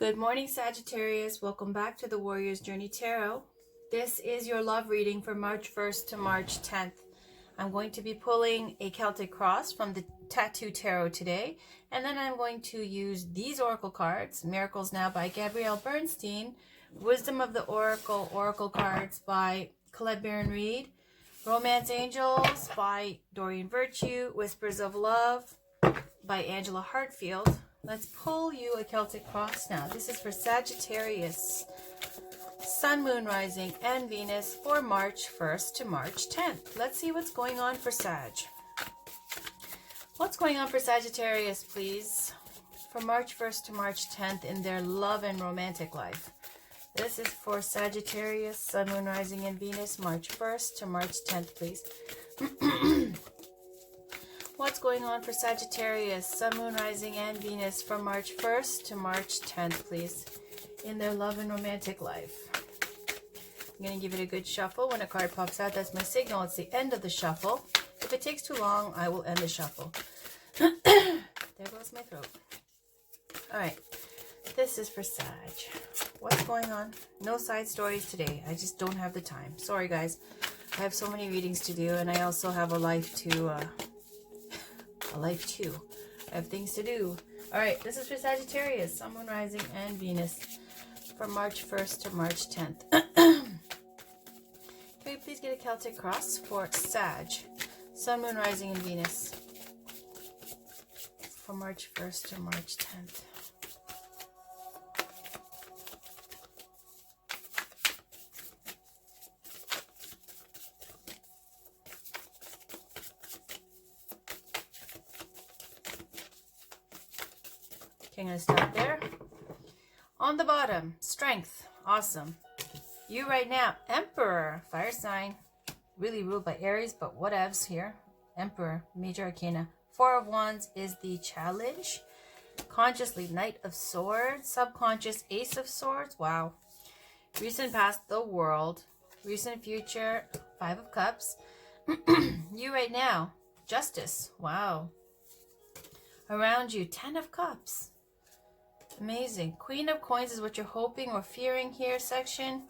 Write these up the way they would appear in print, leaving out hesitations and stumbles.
Good morning, Sagittarius. Welcome back to the Warrior's Journey Tarot. This is your love reading for March 1st to March 10th. I'm going to be pulling a Celtic Cross from the Tattoo Tarot today, and then I'm going to use these Oracle cards, Miracles Now by Gabrielle Bernstein, Wisdom of the Oracle cards by Colette Baron-Reid, Romance Angels by Doreen Virtue, Whispers of Love by Angela Hartfield. Let's pull you a Celtic Cross now. This is for Sagittarius, Sun, Moon, Rising, and Venus for March 1st to March 10th. Let's see what's going on for Sag. What's going on for Sagittarius, please, for March 1st to March 10th in their love and romantic life? This is for Sagittarius, Sun, Moon, Rising, and Venus, March 1st to March 10th, please. What's going on for Sagittarius, Sun, Moon, Rising, and Venus from March 1st to March 10th, please, in their love and romantic life? I'm going to give it a good shuffle. When a card pops out, that's my signal. It's the end of the shuffle. If it takes too long, I will end the shuffle. There goes my throat. All right. This is for Sag. What's going on? No side stories today. I just don't have the time. Sorry, guys. I have so many readings to do, and I also have a life too. I have things to do. All right, this is for Sagittarius, Sun, Moon, Rising, and Venus from March 1st to March 10th. Can we please get a Celtic Cross for Sag, Sun, Moon, Rising, and Venus from March 1st to March 10th? Okay, I'm going to start there. On the bottom, Strength. Awesome. You right now, Emperor, fire sign. Really ruled by Aries, but whatevs here. Emperor, Major Arcana. Four of Wands is the challenge. Consciously, Knight of Swords. Subconscious, Ace of Swords. Wow. Recent past, the World. Recent future, Five of Cups. You right now, Justice. Wow. Around you, 10 of Cups. Amazing. Queen of Coins is what you're hoping or fearing here, section.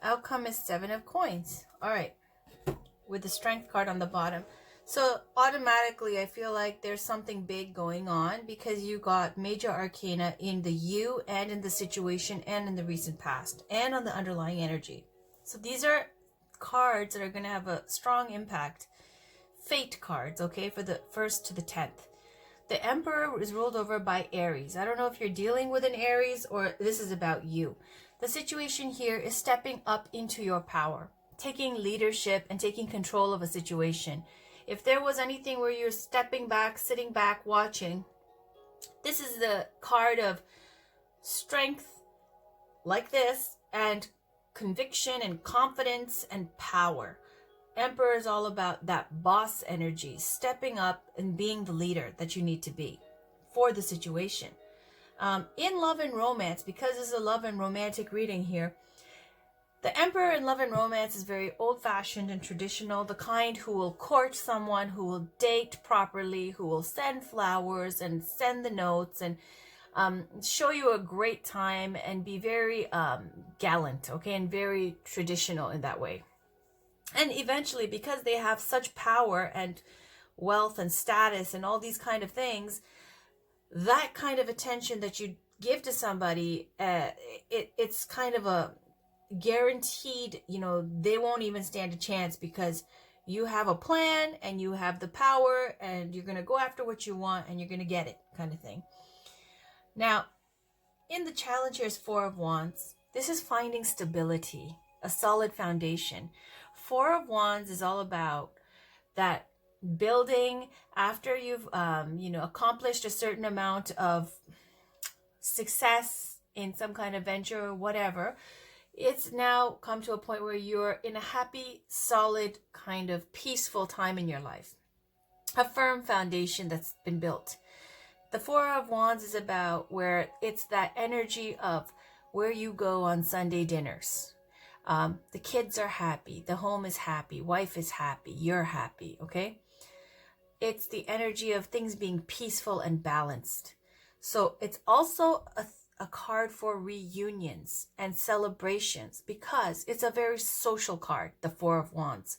Outcome is 7 of Coins. All right. With the Strength card on the bottom. So automatically, I feel like there's something big going on because you got Major Arcana in the you and in the situation and in the recent past and on the underlying energy. So these are cards that are going to have a strong impact. Fate cards, okay, for the 1st to the 10th. The Emperor is ruled over by Aries. I don't know if you're dealing with an Aries or this is about you. The situation here is stepping up into your power, taking leadership and taking control of a situation. If there was anything where you're stepping back, sitting back, watching, this is the card of strength like this and conviction and confidence and power. Emperor is all about that boss energy, stepping up and being the leader that you need to be for the situation. In love and romance, because it's a love and romantic reading here, the Emperor in love and romance is very old-fashioned and traditional, the kind who will court someone, who will date properly, who will send flowers and send the notes and show you a great time and be very gallant, okay, and very traditional in that way. And eventually, because they have such power and wealth and status and all these kind of things, that kind of attention that you give to somebody, it's kind of a guaranteed, they won't even stand a chance because you have a plan and you have the power and you're going to go after what you want and you're going to get it kind of thing. Now, in the challenge, here's Four of Wands. This is finding stability, a solid foundation. Four of Wands is all about that building after you've, accomplished a certain amount of success in some kind of venture or whatever. It's now come to a point where you're in a happy, solid, kind of peaceful time in your life. A firm foundation that's been built. The Four of Wands is about where it's that energy of where you go on Sunday dinners. The kids are happy, the home is happy, wife is happy, you're happy, okay? It's the energy of things being peaceful and balanced. So it's also a card for reunions and celebrations because it's a very social card, the Four of Wands.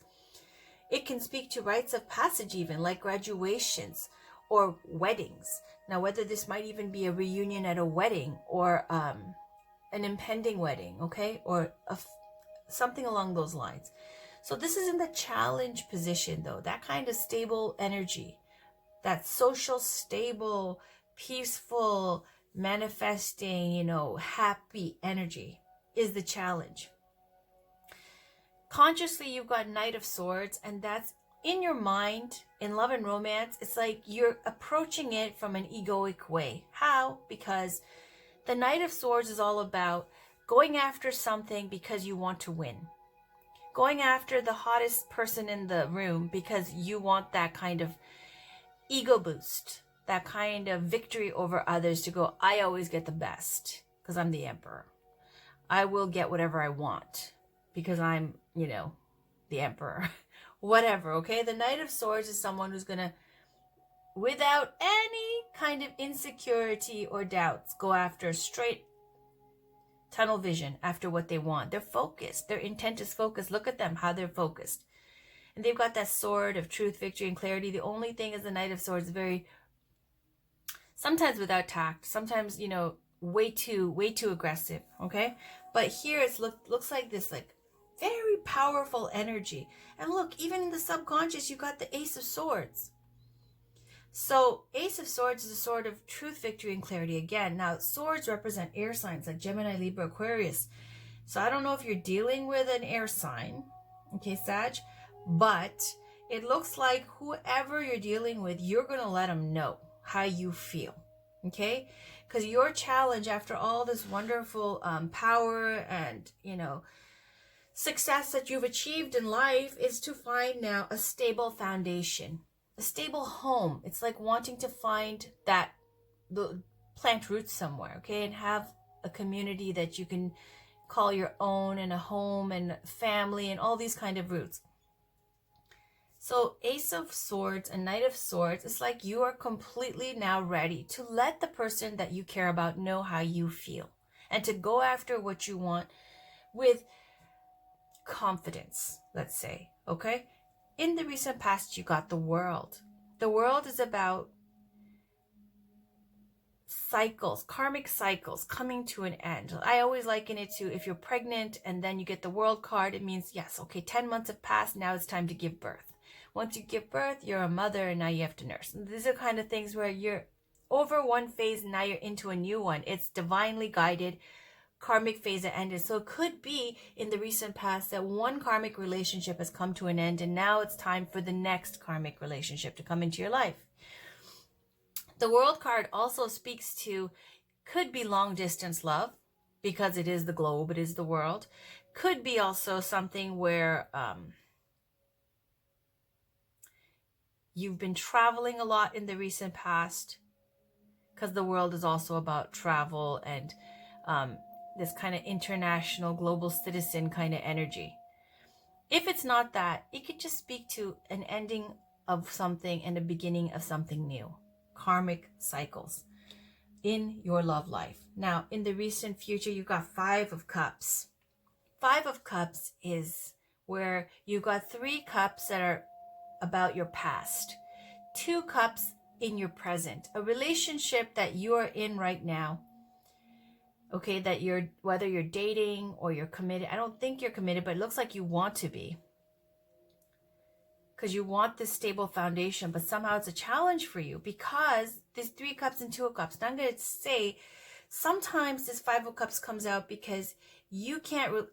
It can speak to rites of passage even, like graduations or weddings. Now, whether this might even be a reunion at a wedding or an impending wedding, okay? Or something along those lines. So this is in the challenge position though, that kind of stable energy, that social, stable, peaceful, manifesting, you know, happy energy is the challenge. Consciously, you've got Knight of Swords, and that's in your mind, in love and romance. It's like you're approaching it from an egoic way. How? Because the Knight of Swords is all about going after something because you want to win. Going after the hottest person in the room because you want that kind of ego boost, that kind of victory over others to go, I always get the best because I'm the emperor. I will get whatever I want because I'm, you know, the emperor. Whatever, okay? The Knight of Swords is someone who's going to, without any kind of insecurity or doubts, go after straight tunnel vision after what they want. They're focused. Their intent is focused. Look at them, how they're focused. And they've got that sword of truth, victory, and clarity. The only thing is the Knight of Swords is very, sometimes without tact, sometimes, you know, way too aggressive, okay? But here it's looks like this, like, very powerful energy. And look, even in the subconscious, you got the Ace of Swords. So Ace of Swords is a sword of truth, victory, and clarity again. Now, swords represent air signs like Gemini, Libra, Aquarius. So I don't know if you're dealing with an air sign, okay, Sag, but it looks like whoever you're dealing with, you're going to let them know how you feel, okay? Because your challenge after all this wonderful power and, you know, success that you've achieved in life is to find now a stable foundation, a stable home. It's like wanting to find that, plant roots somewhere, okay, and have a community that you can call your own, and a home and family and all these kind of roots. So Ace of Swords and Knight of Swords, it's like you are completely now ready to let the person that you care about know how you feel and to go after what you want with confidence, let's say, okay? In the recent past, you got the World. The World is about cycles, karmic cycles coming to an end. I always liken it to if you're pregnant and then you get the World card, it means, yes, okay, 10 months have passed, now it's time to give birth. Once you give birth, you're a mother and now you have to nurse. And these are kind of things where you're over one phase and now you're into a new one. It's divinely guided. Karmic phase that ended. So it could be in the recent past that one karmic relationship has come to an end and now it's time for the next karmic relationship to come into your life. The World card also speaks to, could be long distance love because it is the globe, it is the world. Could be also something where you've been traveling a lot in the recent past, because the World is also about travel and this kind of international global citizen kind of energy. If it's not that, it could just speak to an ending of something and a beginning of something new. Karmic cycles in your love life. Now, in the recent future, you've got Five of Cups. Five of Cups is where you've got 3 cups that are about your past, 2 cups in your present, a relationship that you are in right now, okay, that you're, whether you're dating or you're committed. I don't think you're committed, but it looks like you want to be, because you want this stable foundation, but somehow it's a challenge for you because there's 3 cups and 2 of cups. Now I'm going to say sometimes this 5 of Cups comes out because you can't,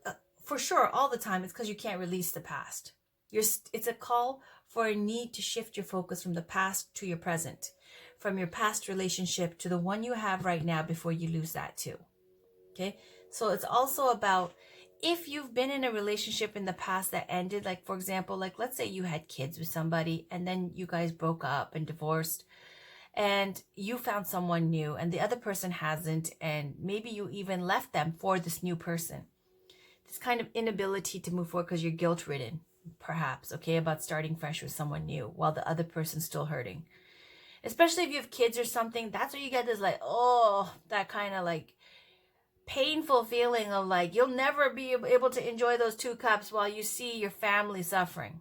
for sure, all the time, it's because you can't release the past. It's a call for a need to shift your focus from the past to your present, from your past relationship to the one you have right now before you lose that too. Okay, so it's also about if you've been in a relationship in the past that ended, like for example, like let's say you had kids with somebody and then you guys broke up and divorced and you found someone new and the other person hasn't, and maybe you even left them for this new person. This kind of inability to move forward because you're guilt-ridden, perhaps, okay, about starting fresh with someone new while the other person's still hurting. Especially if you have kids or something, that's where you get this like, oh, that kind of like painful feeling of like you'll never be able to enjoy those 2 cups while you see your family suffering.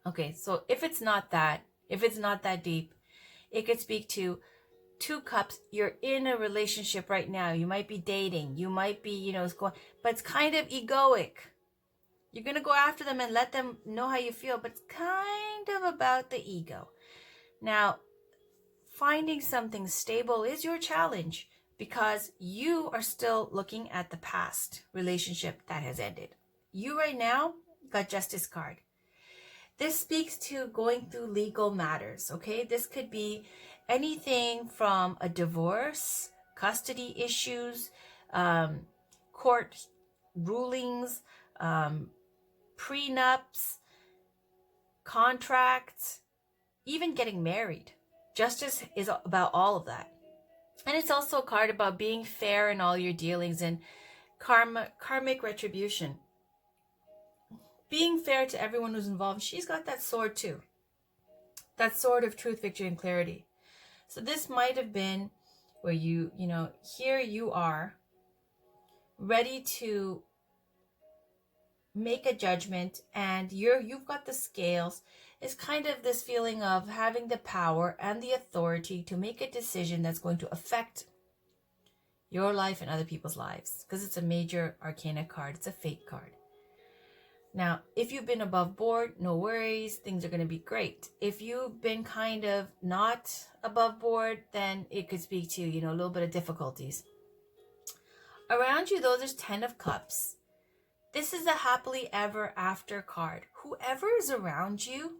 Okay, so if it's not that deep, it could speak to 2 cups. You're in a relationship right now. You might be dating. You might be, but it's kind of egoic. You're going to go after them and let them know how you feel, but it's kind of about the ego. Now, finding something stable is your challenge because you are still looking at the past relationship that has ended. You right now got Justice card. This speaks to going through legal matters, okay? This could be anything from a divorce, custody issues, court rulings, prenups, contracts, even getting married. Justice is about all of that. And it's also a card about being fair in all your dealings and karmic retribution. Being fair to everyone who's involved. She's got that sword too. That sword of truth, victory, and clarity. So this might have been where here you are ready to make a judgment, and you've got the scales. It's kind of this feeling of having the power and the authority to make a decision that's going to affect your life and other people's lives, because it's a major arcana card. It's a fate card. Now, if you've been above board, no worries. Things are going to be great. If you've been kind of not above board, then it could speak to, a little bit of difficulties. Around you, though, there's 10 of Cups. This is a happily ever after card. Whoever is around you,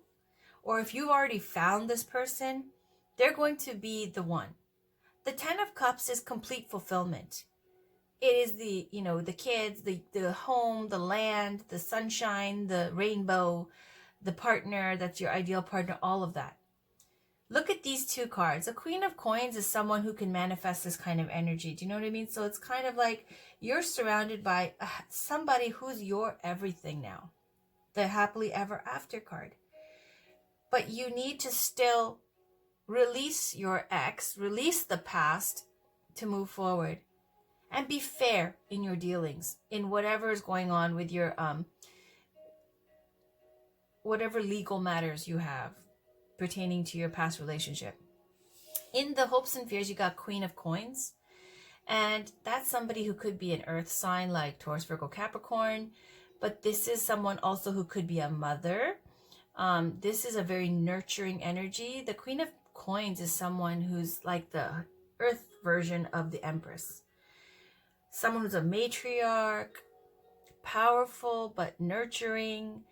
or if you've already found this person, they're going to be the one. The 10 of Cups is complete fulfillment. It is the kids, the home, the land, the sunshine, the rainbow, the partner, that's your ideal partner, all of that. Look at these 2 cards. The Queen of Coins is someone who can manifest this kind of energy. Do you know what I mean? So it's kind of like you're surrounded by somebody who's your everything now. The happily ever after card. But you need to still release your ex, release the past to move forward. And be fair in your dealings, in whatever is going on with your, whatever legal matters you have pertaining to your past relationship. In the hopes and fears, you got Queen of Coins. And that's somebody who could be an earth sign like Taurus, Virgo, Capricorn. But this is someone also who could be a mother. This is a very nurturing energy. The Queen of Coins is someone who's like the earth version of the Empress. Someone who's a matriarch, powerful but nurturing,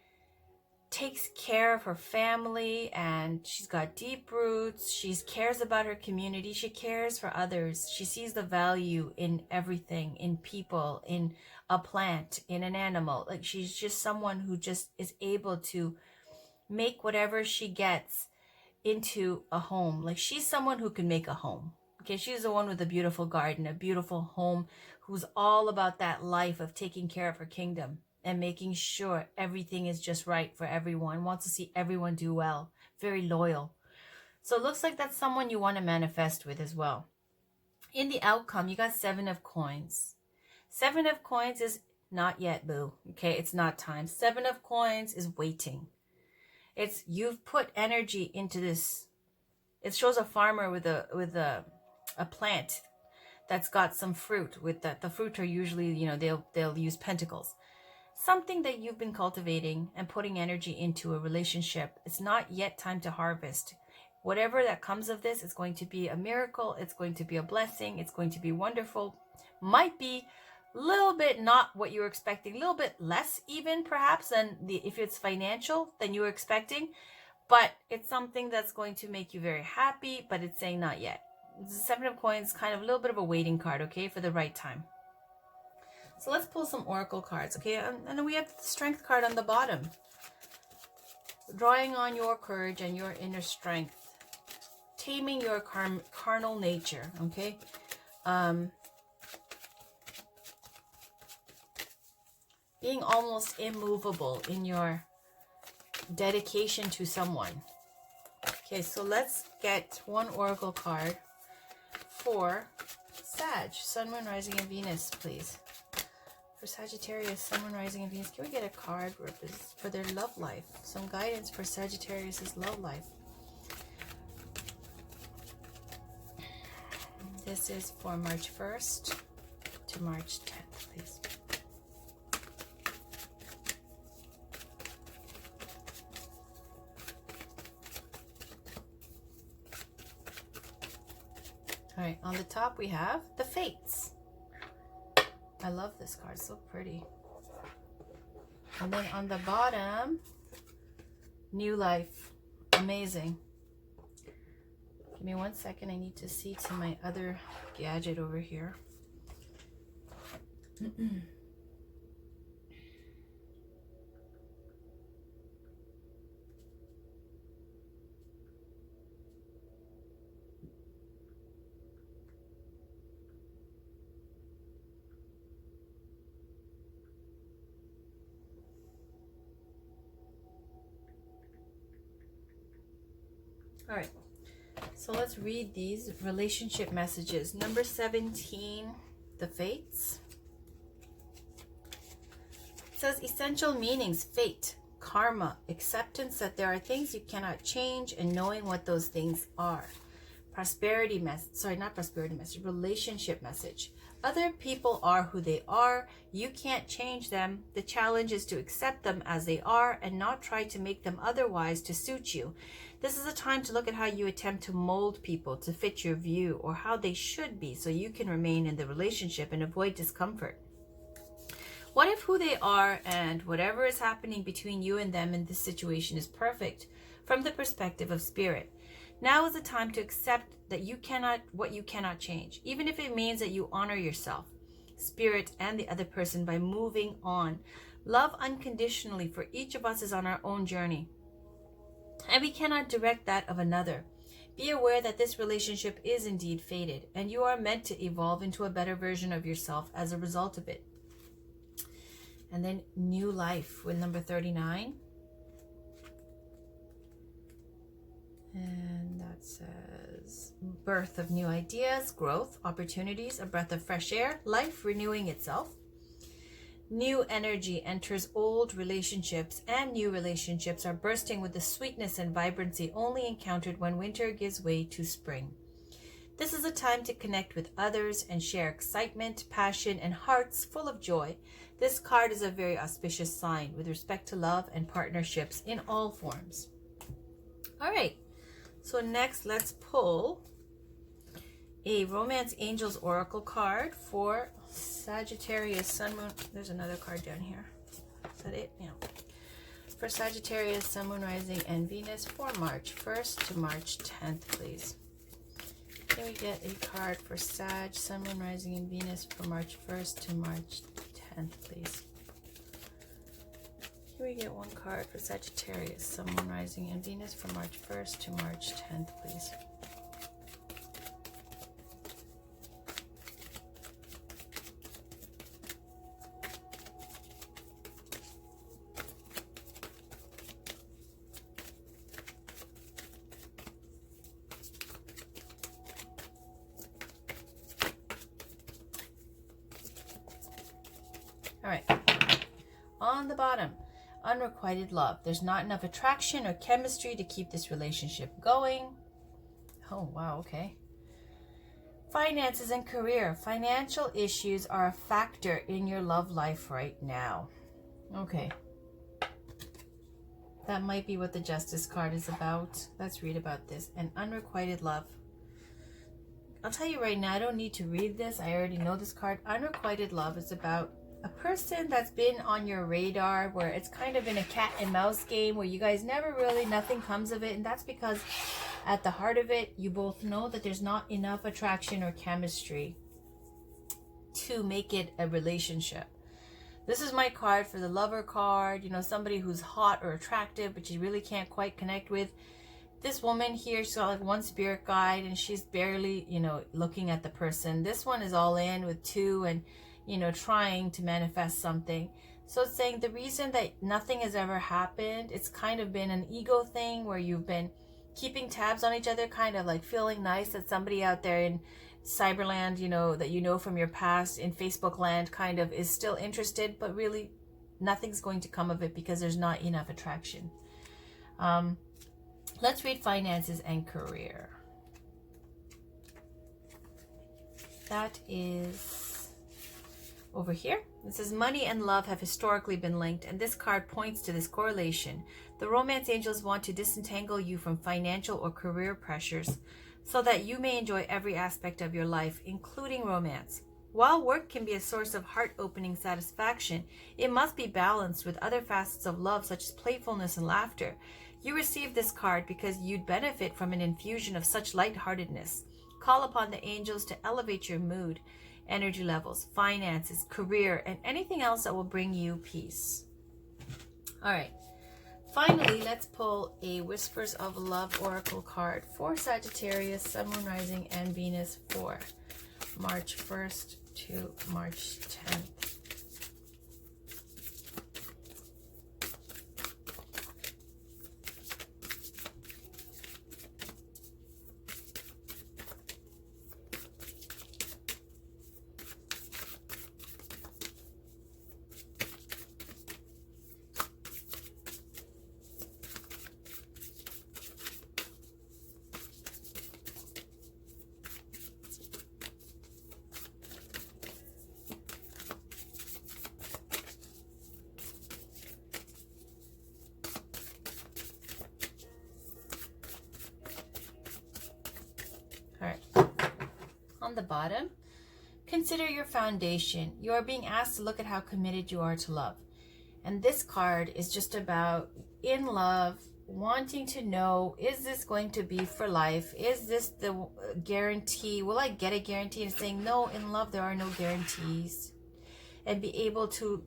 takes care of her family, and she's got deep roots. She cares about her community. She cares for others. She sees the value in everything, in people, in a plant, in an animal. Like she's just someone who just is able to make whatever she gets into a home. Like she's someone who can make a home. Okay, she's the one with a beautiful garden, a beautiful home, who's all about that life of taking care of her kingdom and making sure everything is just right for everyone, wants to see everyone do well, very loyal. So it looks like that's someone you want to manifest with as well. In the outcome, you got 7 of Coins. 7 of Coins is not yet, boo. Okay, it's not time. 7 of Coins is waiting. It's you've put energy into this. It shows a farmer with a plant that's got some fruit. With that, the fruit are usually, they'll use pentacles. Something that you've been cultivating and putting energy into a relationship. It's not yet time to harvest. Whatever that comes of this, it's going to be a miracle. It's going to be a blessing. It's going to be wonderful. Might be a little bit not what you were expecting, a little bit less even perhaps than if it's financial than you were expecting. But it's something that's going to make you very happy, but it's saying not yet. The 7 of Coins, kind of a little bit of a waiting card, okay, for the right time. So let's pull some oracle cards, okay? And then we have the Strength card on the bottom. Drawing on your courage and your inner strength. Taming your carnal nature, okay? Being almost immovable in your dedication to someone. Okay, so let's get one oracle card for Sag, Sun, Moon, Rising, and Venus, please. For Sagittarius, Sun, Moon, Rising, and Venus, can we get a card for their love life? Some guidance for Sagittarius' love life. This is for March 1st to March 10th, please. All right, on the top we have the Fates. I love this card, so pretty. And then on the bottom, New Life. Amazing. Give me 1 second, I need to see to my other gadget over here. All right, so let's read these relationship messages. Number 17, the Fates. It says essential meanings, fate, karma, acceptance that there are things you cannot change, and knowing what those things are. Prosperity message, sorry, not prosperity message, relationship message. Other people are who they are. You can't change them. The challenge is to accept them as they are and not try to make them otherwise to suit you. This is a time to look at how you attempt to mold people to fit your view or how they should be so you can remain in the relationship and avoid discomfort. What if who they are and whatever is happening between you and them in this situation is perfect from the perspective of spirit? Now is the time to accept that what you cannot change, even if it means that you honor yourself, spirit, and the other person by moving on. Love unconditionally, for each of us is on our own journey, and we cannot direct that of another. Be aware that this relationship is indeed fated, and you are meant to evolve into a better version of yourself as a result of it. And then New Life with number 39. And that says birth of new ideas, growth, opportunities, a breath of fresh air, life renewing itself. New energy enters old relationships, and new relationships are bursting with the sweetness and vibrancy only encountered when winter gives way to spring. This is a time to connect with others and share excitement, passion, and hearts full of joy. This card is a very auspicious sign with respect to love and partnerships in all forms. All right. So next, let's pull a Romance Angels Oracle card for Sagittarius, Sun, Moon. There's another card down here. Is that it? Yeah. For Sagittarius, Sun, Moon, Rising, and Venus for March 1st to March 10th, please. Can we get a card for Sag, Sun, Moon, Rising, and Venus for March 1st to March 10th, please? Can we get one card for Sagittarius, Sun, Moon, Rising, and Venus for March 1st to March 10th, please? All right. On the bottom, unrequited love. There's not enough attraction or chemistry to keep this relationship going. Oh, wow, okay. Finances and career. Financial issues are a factor in your love life right now. Okay. That might be what the Justice card is about. Let's read about this. And unrequited love. I'll tell you right now, I don't need to read this. I already know this card. Unrequited love is about a person that's been on your radar, where it's kind of in a cat and mouse game where you guys never really, nothing comes of it. And that's because at the heart of it, you both know that there's not enough attraction or chemistry to make it a relationship. This is my card for the lover card, you know, somebody who's hot or attractive, but you really can't quite connect with. This woman here, she's got like one spirit guide and she's barely, you know, looking at the person. This one is all in with two and, you know, trying to manifest something. So it's saying the reason that nothing has ever happened, it's kind of been an ego thing where you've been keeping tabs on each other, kind of like feeling nice that somebody out there cyberland, you know, that you know from your past in Facebook land kind of is still interested, but really nothing's going to come of it because there's not enough attraction. Let's read finances and career. That is over here. It says money and love have historically been linked, and this card points to this correlation. The romance angels want to disentangle you from financial or career pressures so that you may enjoy every aspect of your life, including romance. While work can be a source of heart-opening satisfaction, it must be balanced with other facets of love such as playfulness and laughter. You received this card because you'd benefit from an infusion of such lightheartedness. Call upon the angels to elevate your mood, energy levels, finances, career, and anything else that will bring you peace. All right. Finally, let's pull a Whispers of Love Oracle card for Sagittarius, Sun, Moon, Rising, and Venus for March 1st to March 10th. On the bottom, consider your foundation. You are being asked to look at how committed you are to love. And this card is just about in love, wanting to know, is this going to be for life? Is this the guarantee? Will I get a guarantee? And saying, no, in love, there are no guarantees. And be able to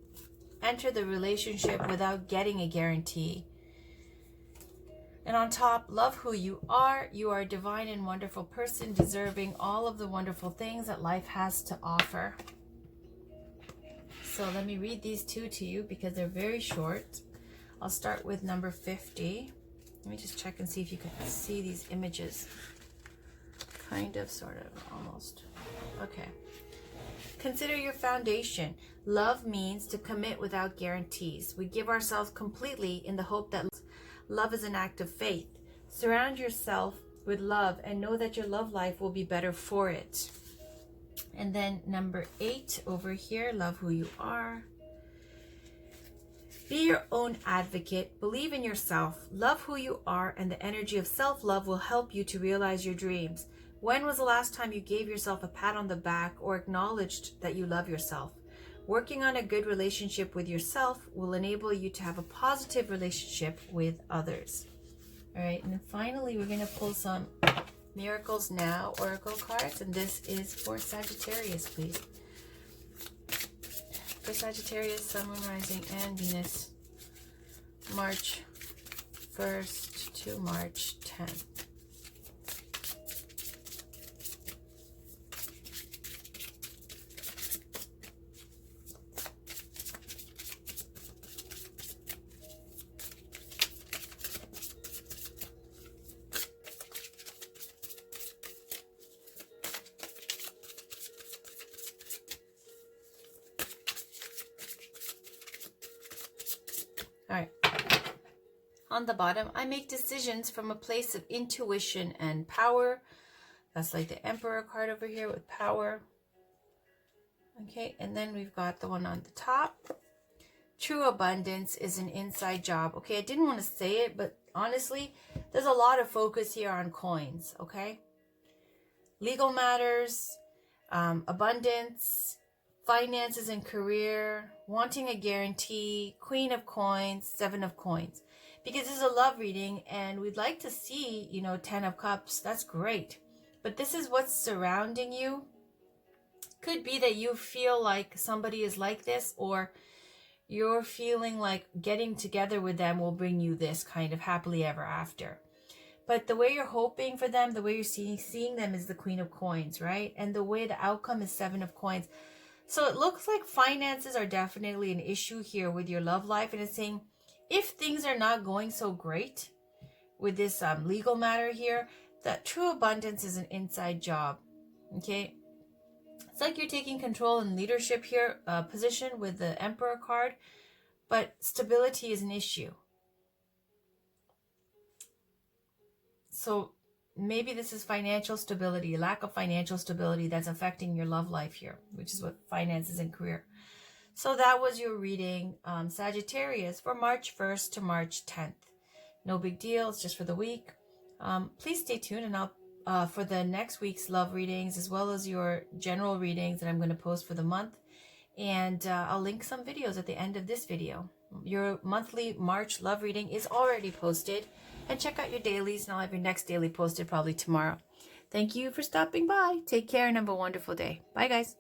enter the relationship without getting a guarantee. And on top, love who you are. You are a divine and wonderful person, deserving all of the wonderful things that life has to offer. So let me read these two to you because they're very short. I'll start with number 50. Let me just check and see if you can see these images. Kind of, sort of, almost. Okay. Consider your foundation. Love means to commit without guarantees. We give ourselves completely in the hope that love is an act of faith. Surround yourself with love and know that your love life will be better for it. And then number 8 over here, love who you are. Be your own advocate. Believe in yourself. Love who you are, and the energy of self-love will help you to realize your dreams. When was the last time you gave yourself a pat on the back or acknowledged that you love yourself? Working on a good relationship with yourself will enable you to have a positive relationship with others. All right, and then finally, we're going to pull some Miracles Now Oracle cards, and this is for Sagittarius, please. For Sagittarius, Sun, Moon, Rising, and Venus, March 1st to March 10th. All right. On the bottom, I make decisions from a place of intuition and power. That's like the Emperor card over here with power. Okay, and then we've got the one on the top. True abundance is an inside job. Okay, I didn't want to say it, but honestly, there's a lot of focus here on coins, okay? Legal matters, abundance, finances and career, wanting a guarantee, Queen of Coins, 7 of Coins. Because this is a love reading and we'd like to see, you know, 10 of Cups. That's great. But this is what's surrounding you. Could be that you feel like somebody is like this, or you're feeling like getting together with them will bring you this kind of happily ever after. But the way you're hoping for them, the way you're seeing them is the Queen of Coins, right? And the way the outcome is 7 of Coins. So it looks like finances are definitely an issue here with your love life. And it's saying, if things are not going so great with this legal matter here, that true abundance is an inside job. Okay. It's like you're taking control and leadership here, position with the Emperor card, but stability is an issue. So maybe this is financial stability, lack of financial stability that's affecting your love life here, which is what finances and career. So that was your reading, Sagittarius, for March 1st to March 10th. No big deal. It's just for the week. Please stay tuned, and I'll for the next week's love readings, as well as your general readings that I'm going to post for the month. And I'll link some videos at the end of this video. Your monthly March love reading is already posted. And check out your dailies, and I'll have your next daily posted probably tomorrow. Thank you for stopping by. Take care and have a wonderful day. Bye, guys.